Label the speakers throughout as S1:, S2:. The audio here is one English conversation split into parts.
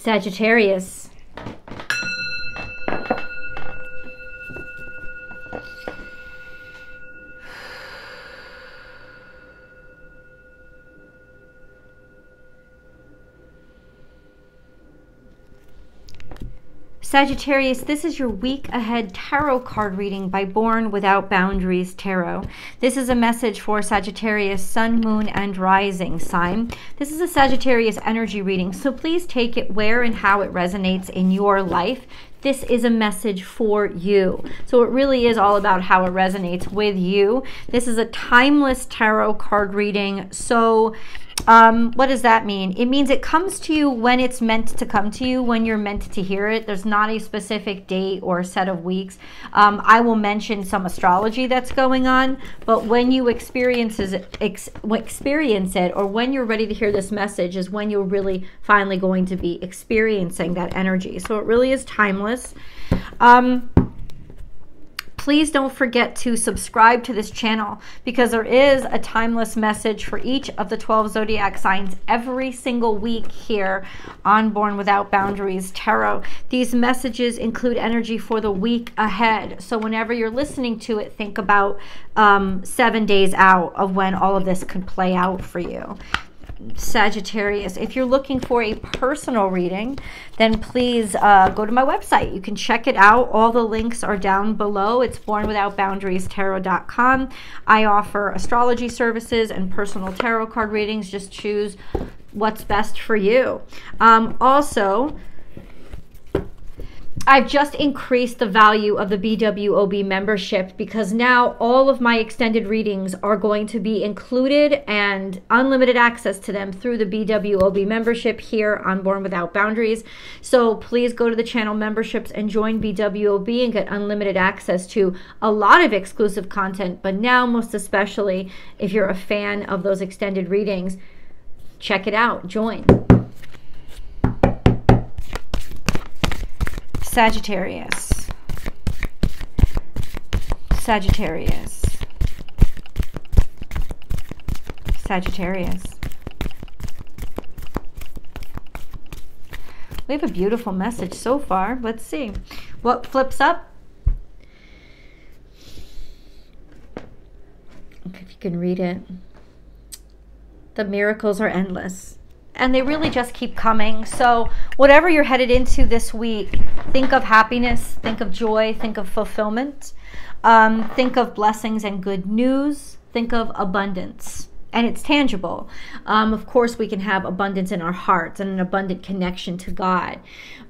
S1: Sagittarius. Sagittarius, this is your week ahead tarot card reading by Born Without Boundaries Tarot. This is a message for Sagittarius, Sun, Moon, and Rising sign. This is a Sagittarius energy reading, so please take it where and how it resonates in your life. This is a message for you. So it really is all about how it resonates with you. This is a timeless tarot card reading. So what does that mean? It means it comes to you when it's meant to come to you, when you're meant to hear it. There's not a specific date or a set of weeks. I will mention some astrology that's going on, but when you experience it, or when you're ready to hear this message is when you're really finally going to be experiencing that energy. So it really is timeless. Please don't forget to subscribe to this channel because there is a timeless message for each of the 12 zodiac signs every single week here on Born Without Boundaries Tarot. These messages include energy for the week ahead. So whenever you're listening to it, think about 7 days out of when all of this could play out for you. Sagittarius, if you're looking for a personal reading, then please go to my website. You can check it out. All the links are down below. It's bornwithoutboundariestarot.com. I offer astrology services and personal tarot card readings. Just choose what's best for you. Also, I've just increased the value of the BWOB membership because now all of my extended readings are going to be included and unlimited access to them through the BWOB membership here on Born Without Boundaries. So please go to the channel memberships and join BWOB and get unlimited access to a lot of exclusive content. But now, most especially, if you're a fan of those extended readings, check it out. Join. Sagittarius. Sagittarius. Sagittarius. We have a beautiful message so far. Let's see what flips up. Okay, if you can read it. The miracles are endless. And they really just keep coming. So whatever you're headed into this week, think of happiness, think of joy, think of fulfillment, think of blessings and good news, think of abundance. And it's tangible. Of course, we can have abundance in our hearts and an abundant connection to God.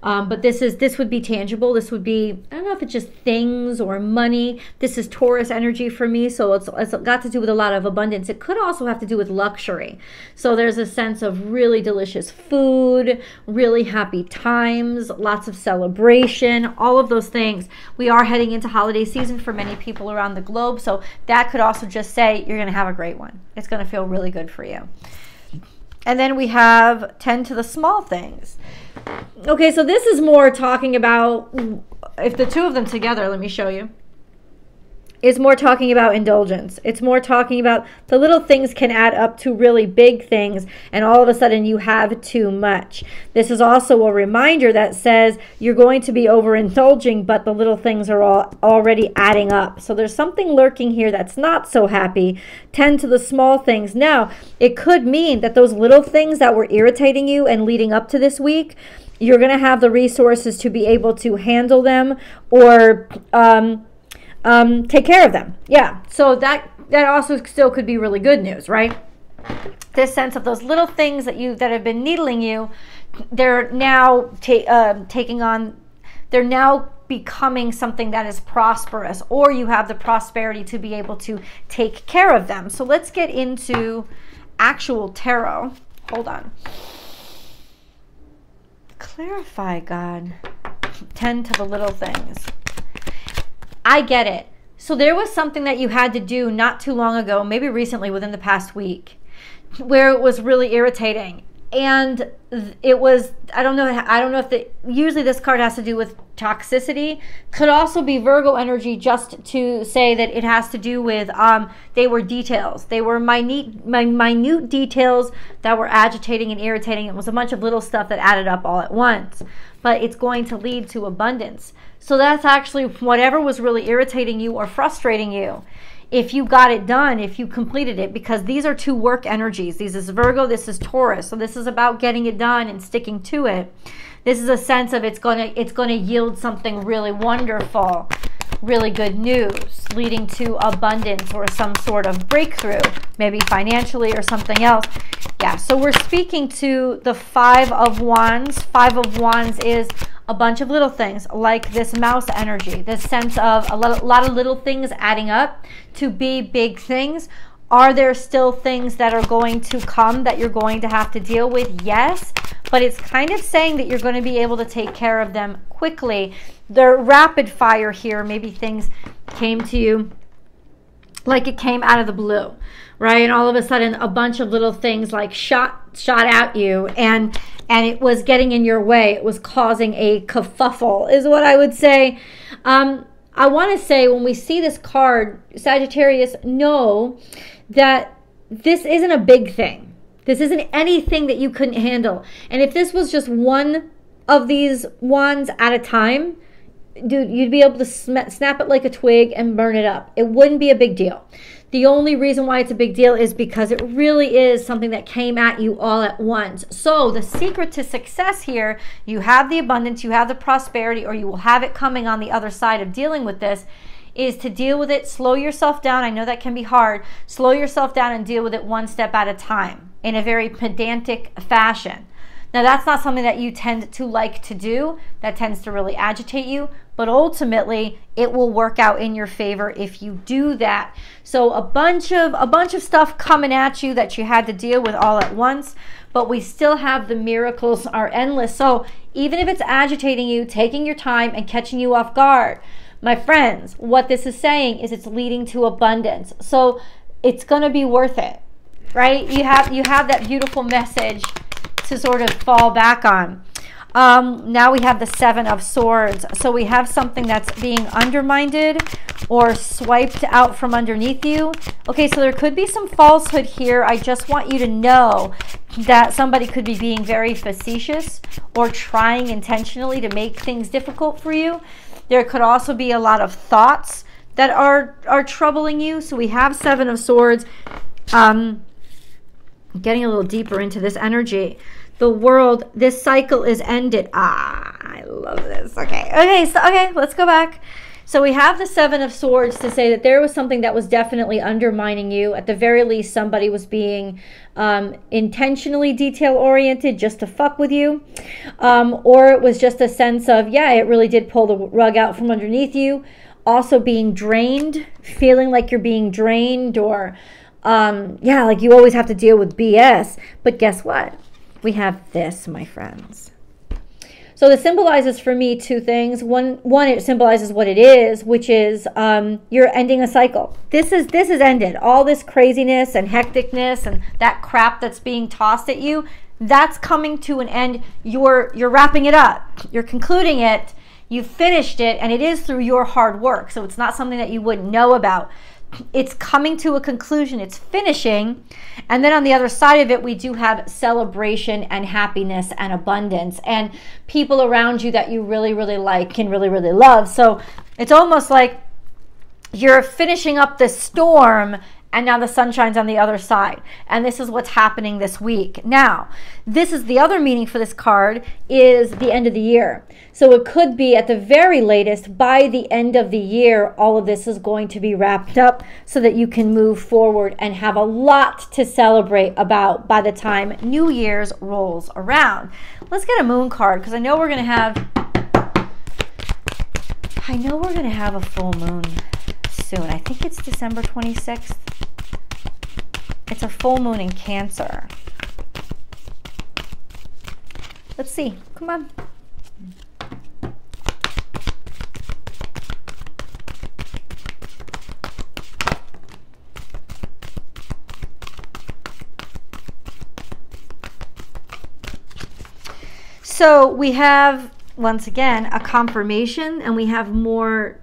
S1: But this would be tangible. This would be, I don't know if it's just things or money. This is Taurus energy for me, so it's got to do with a lot of abundance. It could also have to do with luxury. So there's a sense of really delicious food, really happy times, lots of celebration, all of those things. We are heading into holiday season for many people around the globe, so that could also just say you're going to have a great one. It's going to feel really good for you. And then we have tend to the small things. Okay, so this is more talking about, if the two of them together, let me show you. It's more talking about indulgence. It's more talking about the little things can add up to really big things, and all of a sudden you have too much. This is also a reminder that says you're going to be overindulging, but the little things are all already adding up. So there's something lurking here that's not so happy. Tend to the small things. Now, it could mean that those little things that were irritating you and leading up to this week, you're going to have the resources to be able to handle them or take care of them. Yeah, so that also still could be really good news, right? This sense of those little things that have been needling you, they're now they're now becoming something that is prosperous, or you have the prosperity to be able to take care of them. So let's get into actual tarot. Hold on. Clarify, God. Tend to the little things. I get it. So there was something that you had to do not too long ago, maybe recently within the past week, where it was really irritating. and it was, I don't know if usually this card has to do with toxicity. Could also be Virgo energy, just to say that it has to do with they were details. They were minute details that were agitating and irritating. It was a bunch of little stuff that added up all at once, but it's going to lead to abundance. So that's actually whatever was really irritating you or frustrating you. If you got it done, if you completed it, because these are two work energies. This is Virgo, this is Taurus. So this is about getting it done and sticking to it. This is a sense of it's gonna yield something really wonderful, really good news, leading to abundance or some sort of breakthrough, maybe financially or something else. Yeah, so we're speaking to the Five of Wands. Five of Wands is a bunch of little things, like this mouse energy, this sense of a lot of little things adding up to be big things. Are there still things that are going to come that you're going to have to deal with? Yes, but it's kind of saying that you're going to be able to take care of them quickly. They're rapid fire here. Maybe things came to you like it came out of the blue, right? And all of a sudden a bunch of little things like shot at you, and it was getting in your way. It was causing a kerfuffle, is what I would say. I want to say, when we see this card, Sagittarius, know that this isn't a big thing. This isn't anything that you couldn't handle. And if this was just one of these wands at a time, dude, you'd be able to snap it like a twig and burn it up. It wouldn't be a big deal. The only reason why it's a big deal is because it really is something that came at you all at once. So the secret to success here, you have the abundance, you have the prosperity, or you will have it coming on the other side of dealing with this, is to deal with it, slow yourself down. I know that can be hard. Slow yourself down and deal with it one step at a time in a very pedantic fashion. Now, that's not something that you tend to like to do. That tends to really agitate you, but ultimately it will work out in your favor if you do that. So a bunch of stuff coming at you that you had to deal with all at once, but we still have the miracles are endless. So even if it's agitating you, taking your time and catching you off guard, my friends, what this is saying is it's leading to abundance. So it's going to be worth it, right? You have that beautiful message to sort of fall back on. Now we have the Seven of Swords. So we have something that's being undermined or swiped out from underneath you. Okay, so there could be some falsehood here. I just want you to know that somebody could be being very facetious or trying intentionally to make things difficult for you. There could also be a lot of thoughts that are troubling you. So we have Seven of Swords. Getting a little deeper into this energy. The world, this cycle is ended. I love this. Okay, let's go back. So we have the Seven of Swords to say that there was something that was definitely undermining you. At the very least, somebody was being intentionally detail-oriented just to fuck with you. Or it was just a sense of, yeah, it really did pull the rug out from underneath you. Also being drained, feeling like you're being drained, or yeah, like you always have to deal with BS. But guess what? We have this, my friends. So this symbolizes for me two things. One, it symbolizes what it is, which is you're ending a cycle. This is ended. All this craziness and hecticness and that crap that's being tossed at you, that's coming to an end. You're wrapping it up. You're concluding it. You finished it, and it is through your hard work. So it's not something that you wouldn't know about. It's coming to a conclusion. It's finishing. And then on the other side of it, we do have celebration and happiness and abundance and people around you that you really, really like and really, really love. So it's almost like you're finishing up the storm, and now the sun shines on the other side. And this is what's happening this week. Now, this is the other meaning for this card, is the end of the year. So it could be at the very latest, by the end of the year, all of this is going to be wrapped up so that you can move forward and have a lot to celebrate about by the time New Year's rolls around. Let's get a moon card, because I know we're going to have a full moon soon. I think it's December 26th. It's a full moon in Cancer. Let's see. Come on. So we have, once again, a confirmation, and we have more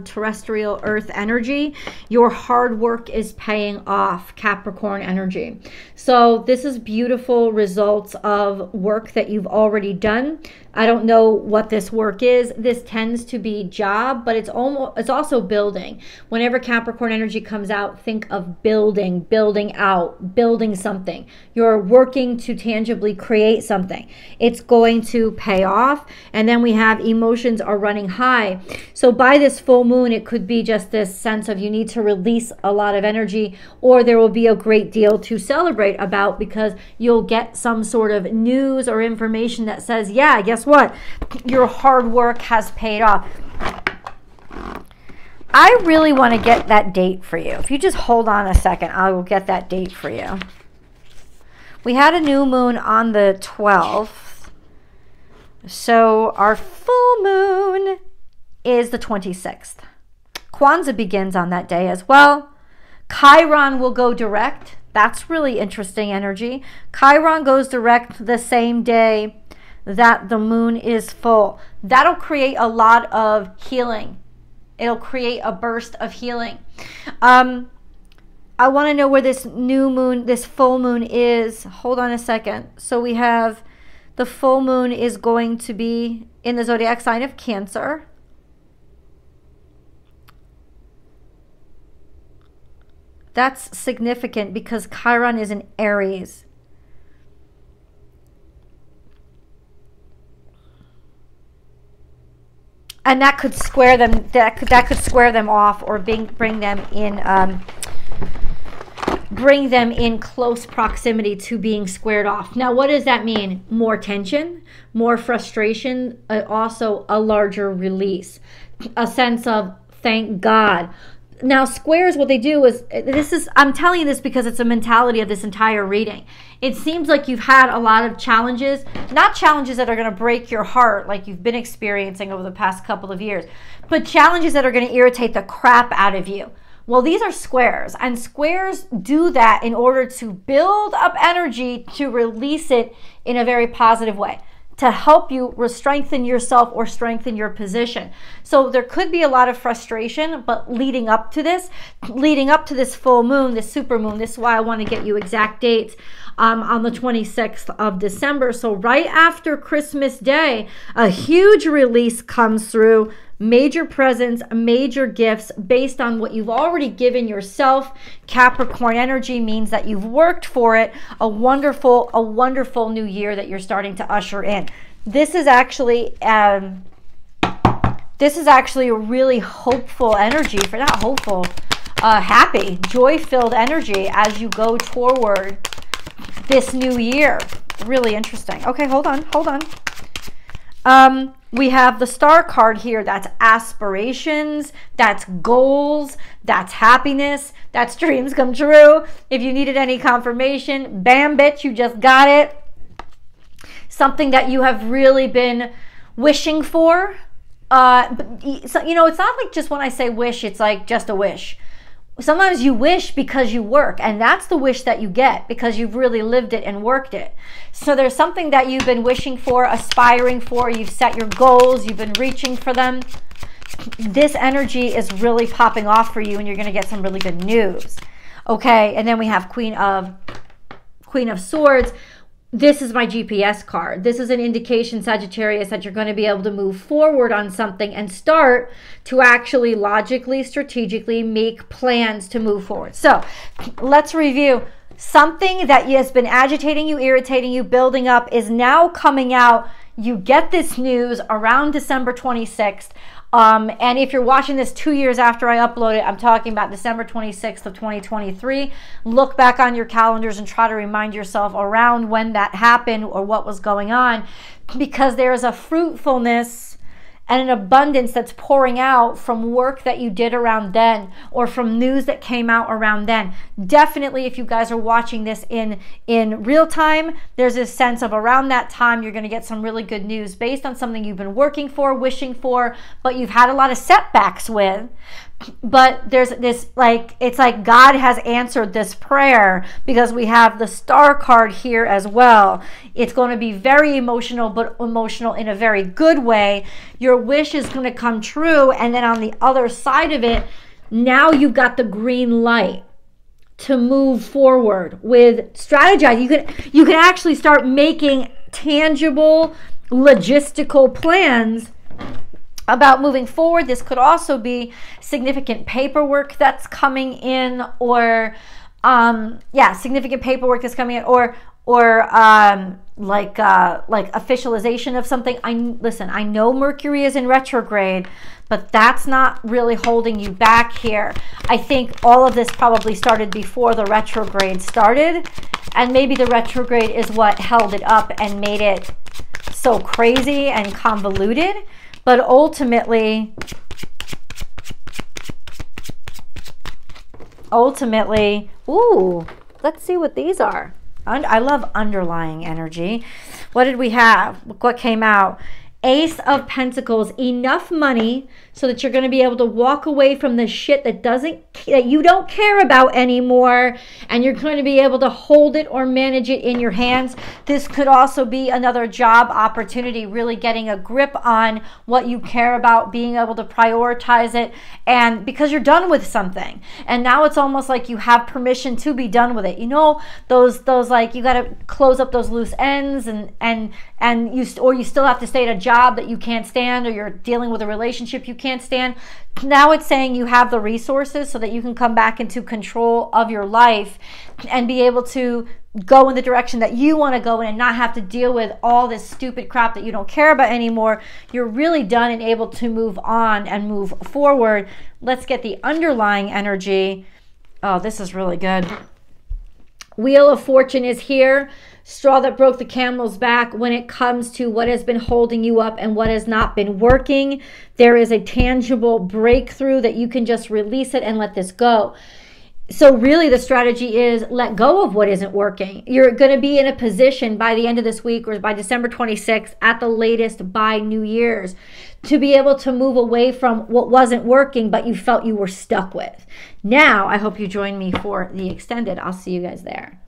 S1: terrestrial earth energy. Your hard work is paying off, Capricorn energy. So this is beautiful results of work that you've already done. I don't know what this work is. This tends to be job, but it's also building. Whenever Capricorn energy comes out, think of building, building out, building something. You're working to tangibly create something. It's going to pay off. And then we have emotions are running high. So by this full moon, it could be just this sense of you need to release a lot of energy, or there will be a great deal to celebrate about, because you'll get some sort of news or information that says, yeah, guess what? Your hard work has paid off. I really want to get that date for you. If you just hold on a second, I will get that date for you. We had a new moon on the 12th. So our full moon is the 26th. Kwanzaa begins on that day as well. Chiron will go direct. That's really interesting energy. Chiron goes direct the same day that the moon is full. That'll create a lot of healing. It'll create a burst of healing. I want to know where this new moon, this full moon is. Hold on a second. So we have the full moon is going to be in the zodiac sign of Cancer. That's significant because Chiron is in Aries. And that could square them. That could square them off, or bring them in close proximity to being squared off. Now, what does that mean? More tension, more frustration, also a larger release, a sense of thank God. Now, squares, what they do is, I'm telling you this because it's a mentality of this entire reading. It seems like you've had a lot of challenges, not challenges that are going to break your heart like you've been experiencing over the past couple of years, but challenges that are going to irritate the crap out of you. Well, these are squares, and squares do that in order to build up energy to release it in a very positive way, to help you strengthen yourself or strengthen your position. So there could be a lot of frustration, but leading up to this full moon, this super moon, this is why I want to get you exact dates, on the 26th of December. So right after Christmas Day, a huge release comes through, major presents, major gifts based on what you've already given yourself. Capricorn energy means that you've worked for it. A wonderful new year that you're starting to usher in. This is actually a really hopeful energy, for not hopeful, happy, joy-filled energy as you go toward this new year. Really interesting. Okay, hold on. We have the star card here. That's aspirations, that's goals, that's happiness, that's dreams come true. If you needed any confirmation, bam, bitch, you just got it. Something that you have really been wishing for. So, you know, it's not like just when I say wish, it's like just a wish. Sometimes you wish because you work, and that's the wish that you get because you've really lived it and worked it. So there's something that you've been wishing for, aspiring for, you've set your goals, you've been reaching for them. This energy is really popping off for you, and you're going to get some really good news. Okay, and then we have Queen of Swords. This is my GPS card. This is an indication, Sagittarius, that you're going to be able to move forward on something and start to actually logically, strategically make plans to move forward. So let's review. Something that has been agitating you, irritating you, building up is now coming out. You get this news around December 26th. And if you're watching this 2 years after I upload it, I'm talking about December 26th of 2023. Look back on your calendars and try to remind yourself around when that happened or what was going on, because there's a fruitfulness and an abundance that's pouring out from work that you did around then, or from news that came out around then. Definitely, if you guys are watching this in real time, there's this sense of around that time you're going to get some really good news based on something you've been working for, wishing for, but you've had a lot of setbacks with. But there's this, like, it's like God has answered this prayer because we have the star card here as well. It's going to be very emotional, but emotional in a very good way. Your wish is going to come true. And then on the other side of it, now you've got the green light to move forward with strategize. You can actually start making tangible logistical plans about moving forward. This could also be significant paperwork that's coming in, or significant paperwork that's coming in, or like officialization of something. Listen, I know Mercury is in retrograde, but that's not really holding you back here. I think all of this probably started before the retrograde started, and maybe the retrograde is what held it up and made it so crazy and convoluted. But ultimately, ooh, let's see what these are. I love underlying energy. What did we have? What came out? Ace of Pentacles. Enough money so that you're going to be able to walk away from the shit that you don't care about anymore, and you're going to be able to hold it or manage it in your hands. This could also be another job opportunity, really getting a grip on what you care about, being able to prioritize it, and because you're done with something, and now it's almost like you have permission to be done with it. You know, those like, you got to close up those loose ends, and you still have to stay at a job that you can't stand, or you're dealing with a relationship you can't stand. Now it's saying you have the resources so that you can come back into control of your life and be able to go in the direction that you want to go in, and not have to deal with all this stupid crap that you don't care about anymore. You're really done and able to move on and move forward. Let's get the underlying energy. Oh, this is really good. Wheel of Fortune is here. Straw that broke the camel's back when it comes to what has been holding you up and what has not been working. There is a tangible breakthrough that you can just release it and let this go. So really the strategy is let go of what isn't working. You're going to be in a position by the end of this week, or by December 26th at the latest by New Year's, to be able to move away from what wasn't working but you felt you were stuck with. Now, I hope you join me for the extended. I'll see you guys there.